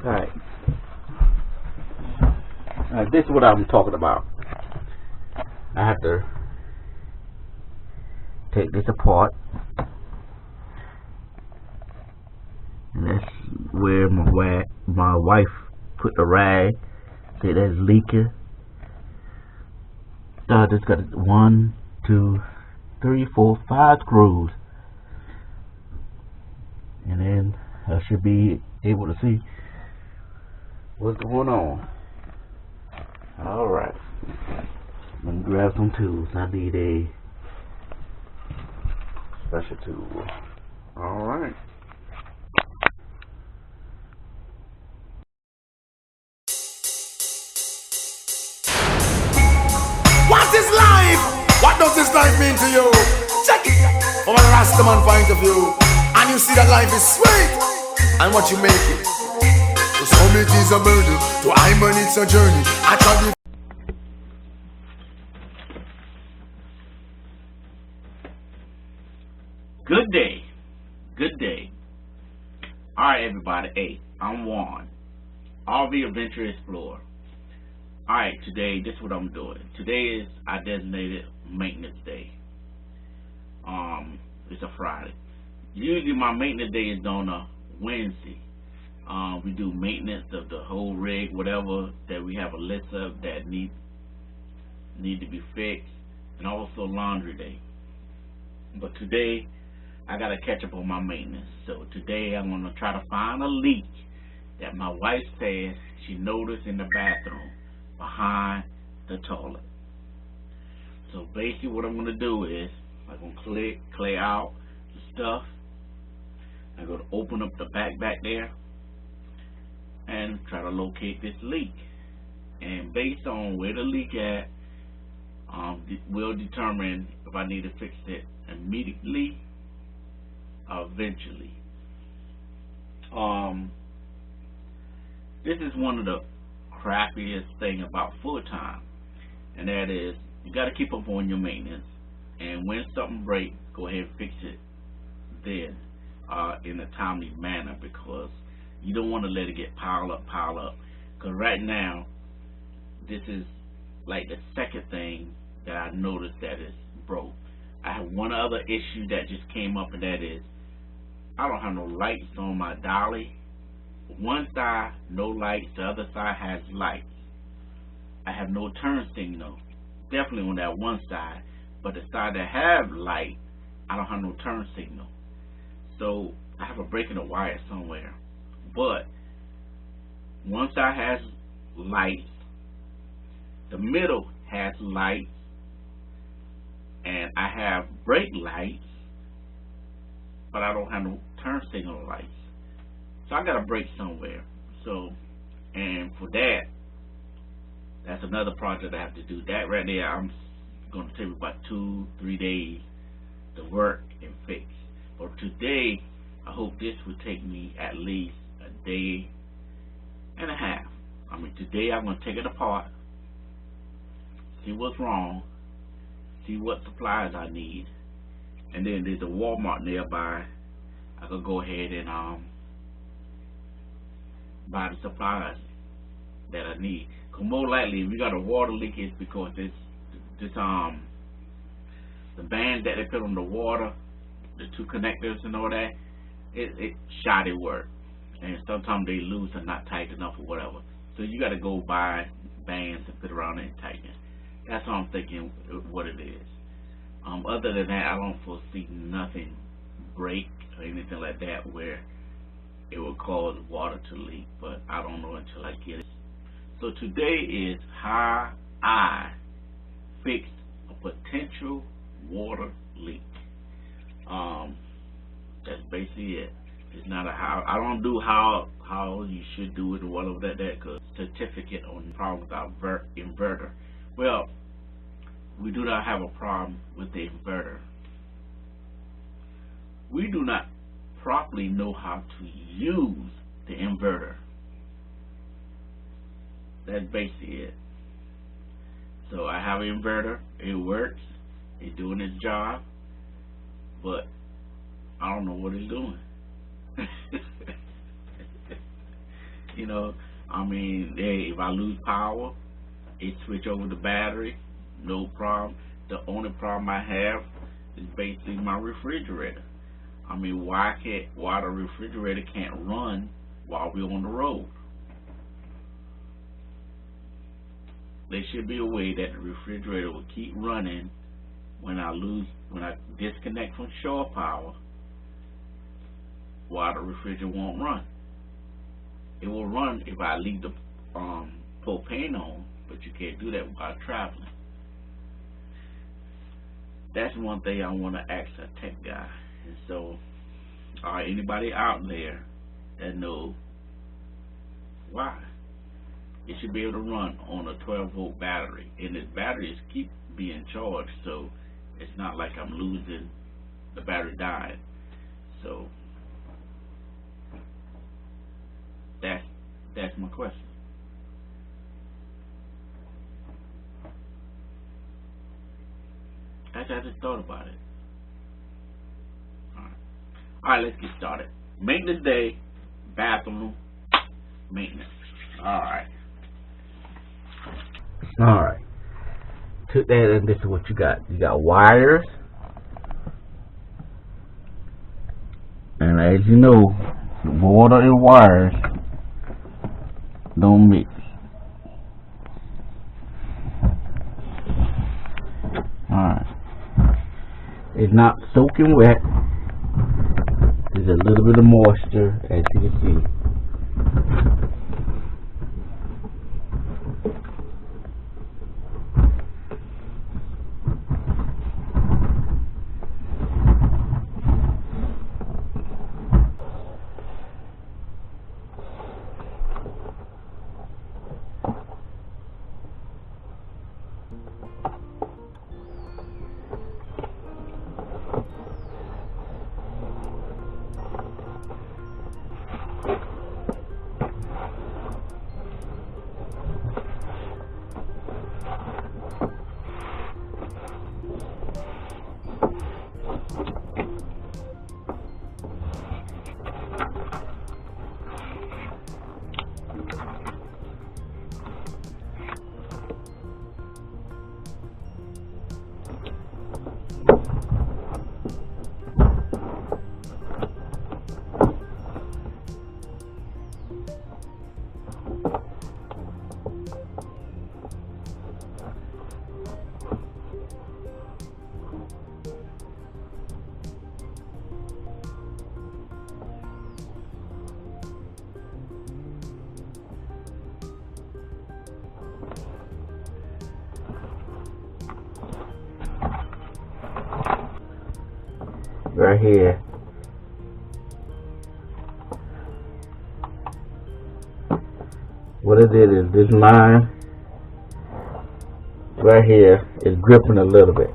Alright. This is what I'm talking about. I have to take this apart. And that's where my wife put the rag. See, that's leaking. Just got 1, 2, 3, 4, 5 screws. And then I should be able to see what's going on. Alright. Let me grab some tools. I need a special tool. Alright. What is life? What does this life mean to you? Check it from a Rastaman point of view. And you see that life is sweet. And what you make it. To some it is a burden. To I man it's a journey. Actually. Good day. Good day. Alright everybody. Hey, I'm Juan. RV Adventure Explorer. Alright, today, this is what I'm doing. Today is our designated maintenance day. It's a Friday. Usually my maintenance day is on a Wednesday. We do maintenance of the whole rig, whatever that we have a list of that need to be fixed, and also laundry day. But today, I gotta catch up on my maintenance. So today I'm gonna try to find a leak that my wife says she noticed in the bathroom behind the toilet. So basically what I'm going to do is I'm going to clear out the stuff. I'm going to open up the back there and try to locate this leak. And based on where the leak at, will determine if I need to fix it immediately or eventually. This is one of the crappiest thing about full-time, and that is you got to keep up on your maintenance, and when something breaks, go ahead and fix it then in a timely manner, because you don't want to let it get pile up, because right now this is like the second thing that I noticed that is broke. I have one other issue that just came up, and that is I don't have no lights on my dolly. One side no lights, the other side has lights. I have no turn signal, definitely on that one side, but the side that have light, I don't have no turn signal. So I have a break in the wire somewhere. But one side has lights, the middle has lights, and I have brake lights, but I don't have no turn signal lights. So I got a break somewhere. So, and for that, that's another project I have to do. That right there, I'm going to take me about 2-3 days to work and fix. But today, I hope this will take me at least a day and a half. I mean, today I'm going to take it apart, see what's wrong, see what supplies I need, and then there's a Walmart nearby. I could go ahead and buy the supplies that I need. Cause more likely, if we got a water leak, it's because the band that they put on the water, the 2 connectors and all that, it shoddy work, and sometimes they loose and not tight enough or whatever. So you got to go buy bands and put around it and tighten it. That's what I'm thinking what it is. Other than that, I don't foresee nothing break or anything like that where it will cause water to leak, but I don't know until I get it. So today is how I fixed a potential water leak. That's basically it. It's not a how. I don't do how you should do it or whatever that because certificate on the problem with our inverter. Well, we do not have a problem with the inverter. We do not properly know how to use the inverter. That's basically it. So I have an inverter, it works, it's doing its job, but I don't know what it's doing. You know, I mean, hey, if I lose power, it switch over the battery, no problem. The only problem I have is basically my refrigerator. I mean, why the refrigerator can't run while we're on the road? There should be a way that the refrigerator will keep running when I disconnect from shore power, while the refrigerator won't run. It will run if I leave the propane on, but you can't do that while traveling. That's one thing I want to ask a tech guy. And so, anybody out there that knows why? It should be able to run on a 12-volt battery, and the batteries keep being charged, so it's not like I'm losing the battery dying. So that's my question. Actually, I just thought about it. Alright, let's get started. Maintenance day, bathroom maintenance. Alright. Took that, and this is what you got. You got wires, and as you know, water and wires don't mix. Alright. It's not soaking wet. There's a little bit of moisture, as you can see. Right here. What it is this line right here is gripping a little bit.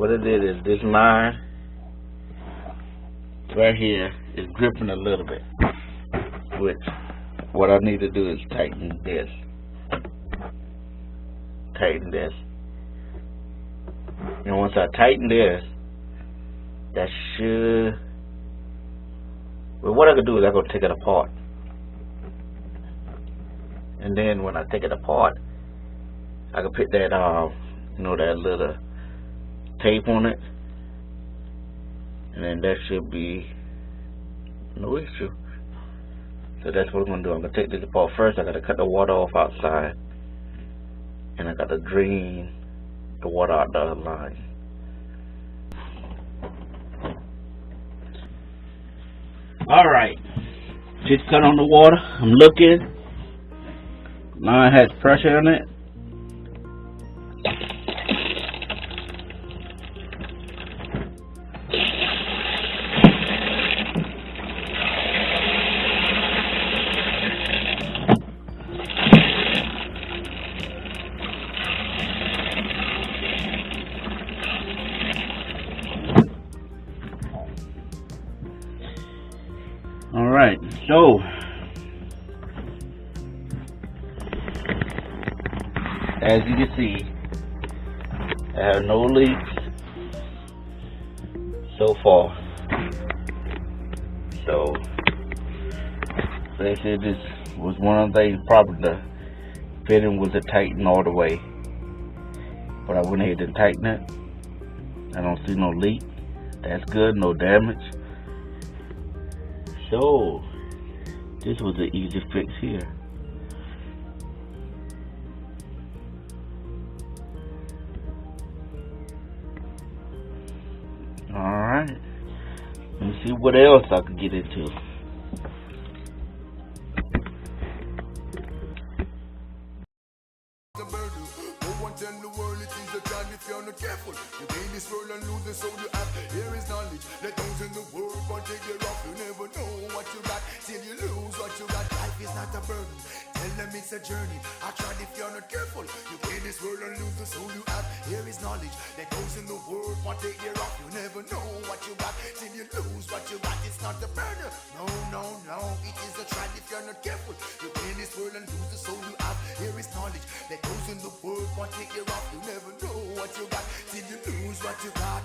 what it is this line right here is gripping a little bit, which what I need to do is tighten this. And once I tighten this, that should, well, what I could do is I could take it apart, and then when I take it apart, I could put that that little tape on it, and then that should be no issue. So that's what I'm gonna do. I'm gonna take this apart first. I gotta cut the water off outside, and I gotta drain the water out the other line. Alright, just cut on the water. I'm looking. Line has pressure on it. Alright, so as you can see, I have no leaks so far. So they said this was one of the things, probably the fitting was to tighten all the way, but I went ahead and tightened it. I don't see no leak. That's good, no damage. So this was an easy fix here. Alright, let me see what else I can get into. Tell the world it is a child if you're not careful. You gain this world and lose the soul you have. Here is knowledge. Let those in the world partake thereof. You never know what you got till you lose what you got. Life is not a burden. Tell them it's a journey. I tried if you're not careful. You gain this world and lose the soul you have. Here is knowledge. Let those in the world partake thereof. You never know what you got till you lose what you got. It's not a burden. No, no, no. It is a trial if you're not careful. You gain this world and lose the soul you have. Here is knowledge. Let those in the world partake thereof. You never know what you got till you lose what you got.